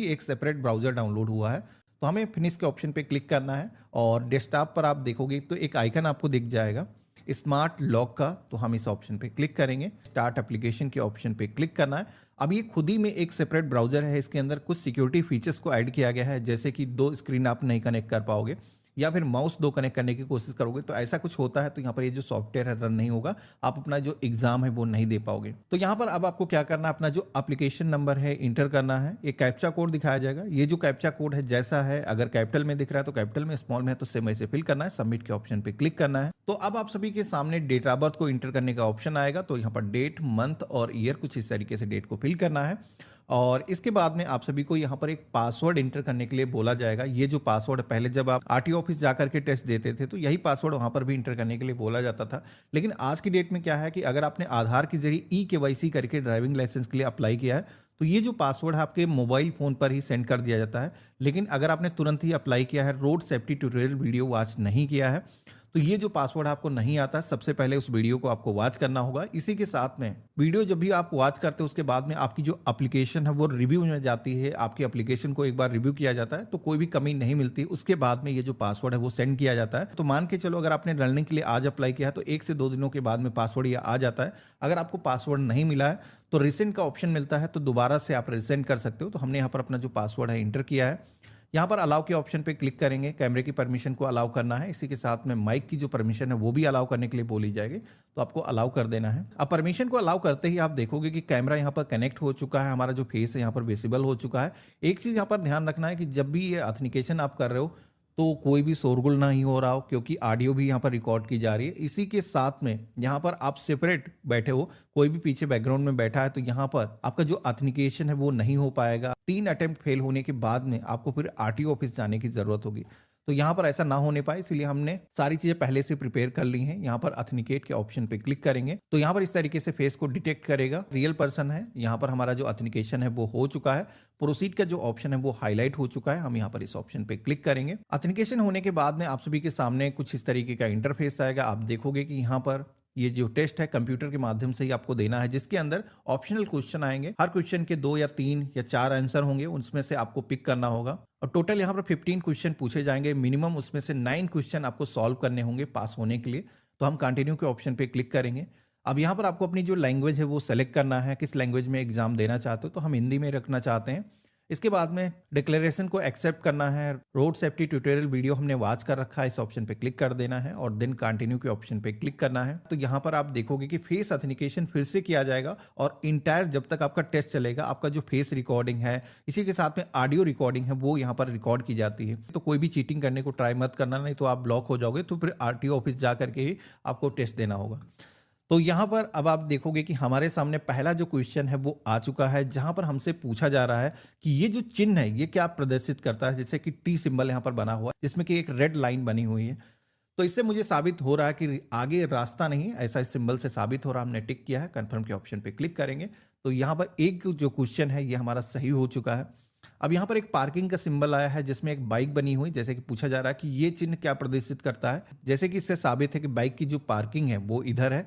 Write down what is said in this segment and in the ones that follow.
एक separate browser download हुआ है। तो हमें फिनिश के ऑप्शन पे क्लिक करना है और डेस्कटॉप पर आप देखोगे तो एक आइकन आपको दिख जाएगा स्मार्ट लॉक का, तो हम इस ऑप्शन पे क्लिक करेंगे। स्टार्ट एप्लीकेशन के ऑप्शन पे क्लिक करना है। अब ये खुद ही में एक सेपरेट ब्राउजर है, इसके अंदर कुछ सिक्योरिटी फीचर्स को ऐड किया गया है, जैसे कि 2 स्क्रीन आप नहीं कनेक्ट कर पाओगे या फिर माउस 2 कनेक्ट करने की कोशिश करोगे तो ऐसा कुछ होता है, तो यहाँ पर ये जो सॉफ्टवेयर है रन नहीं होगा, आप अपना जो एग्जाम है वो नहीं दे पाओगे। तो यहाँ पर अब आपको क्या करना है, अपना जो एप्लीकेशन नंबर है इंटर करना है। एक कैप्चा कोड दिखाया जाएगा, ये जो कैप्चा कोड है जैसा है, अगर कैपिटल में दिख रहा है तो कैपिटल में, स्मॉल में है तो सेम ऐसे फिल करना है। सबमिट के ऑप्शन पे क्लिक करना है। तो अब आप सभी के सामने डेट ऑफ बर्थ को इंटर करने का ऑप्शन आएगा। तो यहाँ पर डेट, मंथ और ईयर कुछ इस तरीके से डेट को फिल करना है और इसके बाद में आप सभी को यहाँ पर एक पासवर्ड इंटर करने के लिए बोला जाएगा। ये जो पासवर्ड पहले जब आप आरटीओ ऑफिस जाकर के टेस्ट देते थे तो यही पासवर्ड वहाँ पर भी इंटर करने के लिए बोला जाता था। लेकिन आज की डेट में क्या है कि अगर आपने आधार के जरिए ई-केवाईसी करके ड्राइविंग लाइसेंस के लिए अप्लाई किया है तो ये जो पासवर्ड है आपके मोबाइल फोन पर ही सेंड कर दिया जाता है। लेकिन अगर आपने तुरंत ही अप्लाई किया है, road safety tutorial video watch नहीं किया है, तो ये जो पासवर्ड आपको नहीं आता, सबसे पहले उस वीडियो को आपको वॉच करना होगा। इसी के साथ में वीडियो जब भी आप वॉच करते हो उसके बाद में आपकी जो एप्लीकेशन है वो रिव्यू में जाती है, आपकी एप्लीकेशन को एक बार रिव्यू किया जाता है तो कोई भी कमी नहीं मिलती, उसके बाद में ये जो पासवर्ड है वो सेंड किया जाता है। तो मान के चलो अगर आपने लर्निंग के लिए आज अप्लाई किया है तो 1 से 2 दिनों के बाद में पासवर्ड ये आ जाता है। अगर आपको पासवर्ड नहीं मिला है तो रिसेंट का ऑप्शन मिलता है, तो दोबारा से आप रिसेंट कर सकते हो। तो हमने यहाँ पर अपना जो पासवर्ड है इंटर किया है। यहाँ पर अलाउ के ऑप्शन पे क्लिक करेंगे, कैमरे की परमिशन को अलाउ करना है, इसी के साथ में माइक की जो परमिशन है वो भी अलाउ करने के लिए बोली जाएगी, तो आपको अलाउ कर देना है। अब परमिशन को अलाउ करते ही आप देखोगे कि कैमरा यहाँ पर कनेक्ट हो चुका है, हमारा जो फेस है यहाँ पर विजिबल हो चुका है। एक चीज़ यहाँ पर ध्यान रखना है कि जब भी ये ऑथेंटिकेशन आप कर रहे हो तो कोई भी शोरगुल नहीं हो रहा हो, क्योंकि ऑडियो भी यहाँ पर रिकॉर्ड की जा रही है। इसी के साथ में यहाँ पर आप सेपरेट बैठे हो, कोई भी पीछे बैकग्राउंड में बैठा है तो यहाँ पर आपका जो ऑथेंटिकेशन है वो नहीं हो पाएगा। 3 अटेम्प्ट फेल होने के बाद में आपको फिर आरटीओ ऑफिस जाने की जरूरत होगी। तो यहाँ पर ऐसा ना होने पाए इसलिए हमने सारी चीजें पहले से प्रिपेयर कर ली हैं। यहाँ पर ऑथेंटिकेट के ऑप्शन पे क्लिक करेंगे तो यहाँ पर इस तरीके से फेस को डिटेक्ट करेगा, रियल पर्सन है। यहाँ पर हमारा जो ऑथेंटिकेशन है वो हो चुका है। प्रोसीड का जो ऑप्शन है वो हाईलाइट हो चुका है, हम यहाँ पर इस ऑप्शन पे क्लिक करेंगे। ऑथेंटिकेशन होने के बाद में आप सभी के सामने कुछ इस तरीके का इंटरफेस आएगा। आप देखोगे कि यहाँ पर ये जो टेस्ट है कंप्यूटर के माध्यम से ही आपको देना है, जिसके अंदर ऑप्शनल क्वेश्चन आएंगे। हर क्वेश्चन के 2 या 3 या 4 आंसर होंगे, उसमें से आपको पिक करना होगा और टोटल यहाँ पर 15 क्वेश्चन पूछे जाएंगे। मिनिमम उसमें से 9 क्वेश्चन आपको सॉल्व करने होंगे पास होने के लिए। तो हम कंटिन्यू के ऑप्शन पे क्लिक करेंगे। अब यहाँ पर आपको अपनी जो लैंग्वेज है वो सेलेक्ट करना है, किस लैंग्वेज में एग्जाम देना चाहते हो, तो हम हिंदी में रखना चाहते हैं। इसके बाद में डिक्लेरेशन को एक्सेप्ट करना है। रोड सेफ्टी ट्यूटोरियल वीडियो हमने वॉच कर रखा है, इस ऑप्शन पे क्लिक कर देना है और देन कंटिन्यू के ऑप्शन पे क्लिक करना है। तो यहाँ पर आप देखोगे कि फेस ऑथेंटिकेशन फिर से किया जाएगा और इंटायर जब तक आपका टेस्ट चलेगा आपका जो फेस रिकॉर्डिंग है, इसी के साथ में ऑडियो रिकॉर्डिंग है, वो यहाँ पर रिकॉर्ड की जाती है। तो कोई भी चीटिंग करने को ट्राई मत करना, नहीं तो आप ब्लॉक हो जाओगे। तो फिर आरटीओ ऑफिस जा करके ही आपको टेस्ट देना होगा। तो यहाँ पर अब आप देखोगे कि हमारे सामने पहला जो क्वेश्चन है वो आ चुका है, जहां पर हमसे पूछा जा रहा है कि ये जो चिन्ह है ये क्या प्रदर्शित करता है। जैसे कि टी सिंबल यहाँ पर बना हुआ है, जिसमें कि एक रेड लाइन बनी हुई है। तो इससे मुझे साबित हो रहा है कि आगे रास्ता नहीं, ऐसा इस सिंबल से साबित हो रहा। हमने टिक किया है, कंफर्म के ऑप्शन पे क्लिक करेंगे तो यहाँ पर एक जो क्वेश्चन है ये हमारा सही हो चुका है। अब यहाँ पर एक पार्किंग का सिंबल आया है जिसमें एक बाइक बनी हुई, जैसे कि पूछा जा रहा है कि ये चिन्ह क्या प्रदर्शित करता है। जैसे कि इससे साबित है कि बाइक की जो पार्किंग है वो इधर है,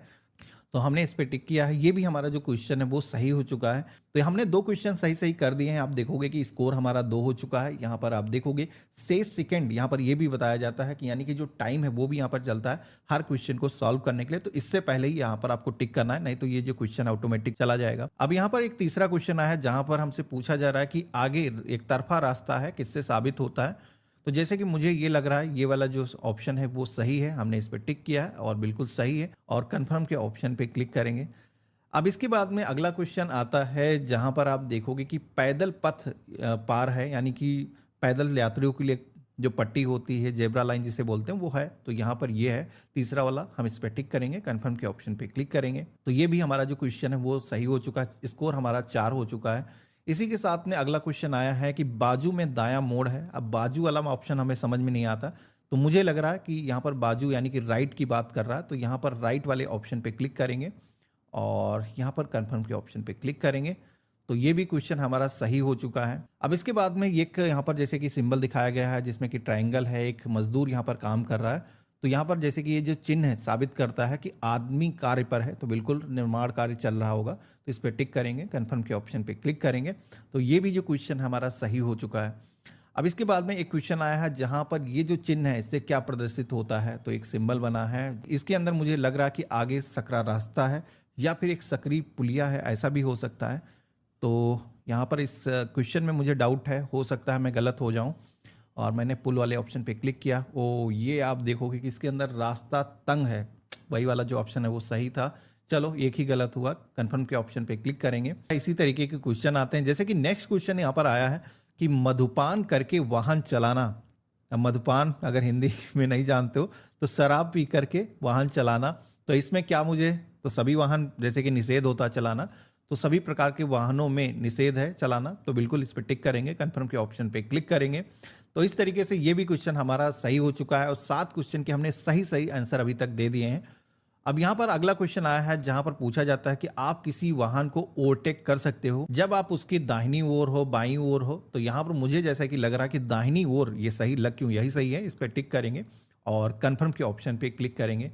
तो हमने इस पे टिक किया है। ये भी हमारा जो क्वेश्चन है वो सही हो चुका है। तो हमने 2 क्वेश्चन सही सही कर दिए हैं। आप देखोगे कि स्कोर हमारा 2 हो चुका है। यहाँ पर आप देखोगे 6 सेकंड यहाँ पर ये भी बताया जाता है कि यानी कि जो टाइम है वो भी यहाँ पर चलता है हर क्वेश्चन को सॉल्व करने के लिए। तो इससे पहले ही यहाँ पर आपको टिक करना है, नहीं तो ये जो क्वेश्चन ऑटोमेटिक चला जाएगा। अब यहाँ पर एक तीसरा क्वेश्चन आया है जहां पर हमसे पूछा जा रहा है कि आगे एक तरफा रास्ता है, किससे साबित होता है। तो जैसे कि मुझे ये लग रहा है ये वाला जो ऑप्शन है वो सही है, हमने इस पर टिक किया है और बिल्कुल सही है और कंफर्म के ऑप्शन पे क्लिक करेंगे। अब इसके बाद में अगला क्वेश्चन आता है जहां पर आप देखोगे कि पैदल पथ पार है, यानी कि पैदल यात्रियों के लिए जो पट्टी होती है, जेब्रा लाइन जिसे बोलते हैं, वो है। तो यहाँ पर ये है तीसरा वाला, हम इस पर टिक करेंगे, कंफर्म के ऑप्शन पे क्लिक करेंगे। तो ये भी हमारा जो क्वेश्चन है वो सही हो चुका है, स्कोर हमारा 4 हो चुका है। इसी के साथ में अगला क्वेश्चन आया है कि बाजू में दायां मोड़ है। अब बाजू वाला ऑप्शन हमें समझ में नहीं आता, तो मुझे लग रहा है कि यहाँ पर बाजू यानी कि राइट की बात कर रहा है। तो यहाँ पर राइट वाले ऑप्शन पे क्लिक करेंगे और यहाँ पर कंफर्म के ऑप्शन पे क्लिक करेंगे। तो ये भी क्वेश्चन हमारा सही हो चुका है। अब इसके बाद में एक यहाँ पर जैसे कि सिंबल दिखाया गया है जिसमें कि ट्रायंगल है, एक मजदूर यहाँ पर काम कर रहा है। तो यहाँ पर जैसे कि ये जो चिन्ह है साबित करता है कि आदमी कार्य पर है, तो बिल्कुल निर्माण कार्य चल रहा होगा। तो इस पर टिक करेंगे, कन्फर्म के ऑप्शन पे क्लिक करेंगे। तो ये भी जो क्वेश्चन हमारा सही हो चुका है। अब इसके बाद में एक क्वेश्चन आया है जहाँ पर ये जो चिन्ह है इससे क्या प्रदर्शित होता है। तो एक सिंबल बना है, इसके अंदर मुझे लग रहा है कि आगे सकरा रास्ता है या फिर एक सकरी पुलिया है, ऐसा भी हो सकता है। तो यहाँ पर इस क्वेश्चन में मुझे डाउट है, हो सकता है मैं गलत हो जाऊँ। और मैंने पुल वाले ऑप्शन पे क्लिक किया। ओ, ये आप देखोगे कि इसके अंदर रास्ता तंग है, वही वाला जो ऑप्शन है वो सही था। चलो, एक ही गलत हुआ। कंफर्म के ऑप्शन पे क्लिक करेंगे। इसी तरीके के क्वेश्चन आते हैं, जैसे कि नेक्स्ट क्वेश्चन यहाँ पर आया है कि मधुपान करके वाहन चलाना। अब मधुपान अगर हिंदी में नहीं जानते हो तो शराब पी करके वाहन चलाना। तो इसमें क्या मुझे, तो सभी वाहन जैसे कि निषेध होता है चलाना, तो सभी प्रकार के वाहनों में निषेध है चलाना। तो बिल्कुल इस पर टिक करेंगे, कंफर्म के ऑप्शन पे क्लिक करेंगे। तो इस तरीके से ये भी क्वेश्चन हमारा सही हो चुका है और 7 क्वेश्चन के हमने सही सही आंसर अभी तक दे दिए हैं। अब यहाँ पर अगला क्वेश्चन आया है जहां पर पूछा जाता है कि आप किसी वाहन को ओवरटेक कर सकते हो जब आप उसकी दाहिनी ओर हो, बाईं ओर हो। तो यहाँ पर मुझे जैसा कि लग रहा है कि दाहिनी ओर ये सही लग क्यों, यही सही है। इस पर टिक करेंगे और कंफर्म के ऑप्शन पे क्लिक करेंगे।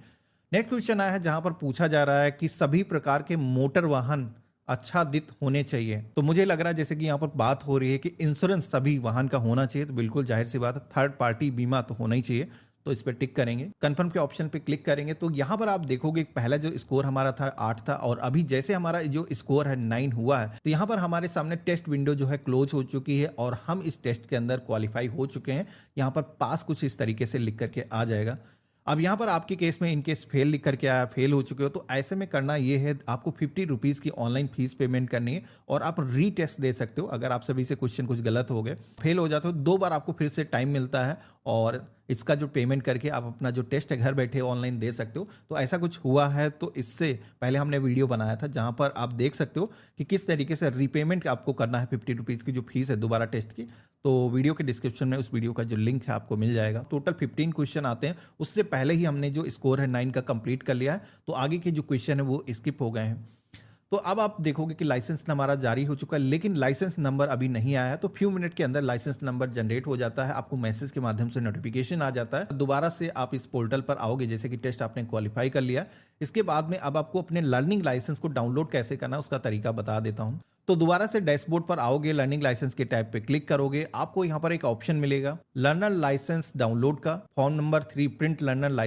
नेक्स्ट क्वेश्चन आया है जहां पर पूछा जा रहा है कि सभी प्रकार के मोटर वाहन आच्छादित होने चाहिए। तो मुझे लग रहा है जैसे कि यहाँ पर बात हो रही है कि इंश्योरेंस सभी वाहन का होना चाहिए। तो बिल्कुल जाहिर सी बात है, थर्ड पार्टी बीमा तो होना ही चाहिए। तो इस पर टिक करेंगे, कंफर्म के ऑप्शन पे क्लिक करेंगे। तो यहाँ पर आप देखोगे पहला जो स्कोर हमारा था 8 था और अभी जैसे हमारा जो स्कोर है 9 हुआ है, तो यहाँ पर हमारे सामने टेस्ट विंडो जो है क्लोज हो चुकी है और हम इस टेस्ट के अंदर क्वालिफाई हो चुके हैं। यहाँ पर पास कुछ इस तरीके से लिख करके आ जाएगा। अब यहाँ पर आपके केस में इनकेस फेल लिख करके आया, फेल हो चुके हो, तो ऐसे में करना ये है, आपको 50 रुपीज़ की ऑनलाइन फीस पेमेंट करनी है और आप रीटेस्ट दे सकते हो। अगर आप सभी से क्वेश्चन कुछ गलत हो गए, फेल हो जाते हो, 2 बार आपको फिर से टाइम मिलता है और इसका जो पेमेंट करके आप अपना जो टेस्ट है घर बैठे ऑनलाइन दे सकते हो। तो ऐसा कुछ हुआ है, तो इससे पहले हमने वीडियो बनाया था जहां पर आप देख सकते हो कि किस तरीके से रीपेमेंट आपको करना है 50 रुपीज़ की जो फीस है दोबारा टेस्ट की। तो वीडियो के डिस्क्रिप्शन में उस वीडियो का जो लिंक है आपको मिल जाएगा। टोटल 15 क्वेश्चन आते हैं, उससे पहले ही हमने जो स्कोर है 9 का कंप्लीट कर लिया है, तो आगे के जो क्वेश्चन है वो स्किप हो गए हैं। तो अब आप देखोगे कि लाइसेंस हमारा जारी हो चुका है, लेकिन लाइसेंस नंबर अभी नहीं आया है। तो फ्यू मिनट के अंदर लाइसेंस नंबर जनरेट हो जाता है, आपको मैसेज के माध्यम से नोटिफिकेशन आ जाता है। दोबारा से आप इस पोर्टल पर आओगे, जैसे कि टेस्ट आपने क्वालिफाई कर लिया। इसके बाद में अब आपको अपने लर्निंग लाइसेंस को डाउनलोड कैसे करना उसका तरीका बता देता हूं। तो दोबारा से डैशबोर्ड पर आओगे, लर्निंग लाइसेंस के टैब पे क्लिक करोगे, आपको यहाँ पर एक ऑप्शन मिलेगा लर्नर लाइसेंस डाउनलोड का। Form number 3 print learner licence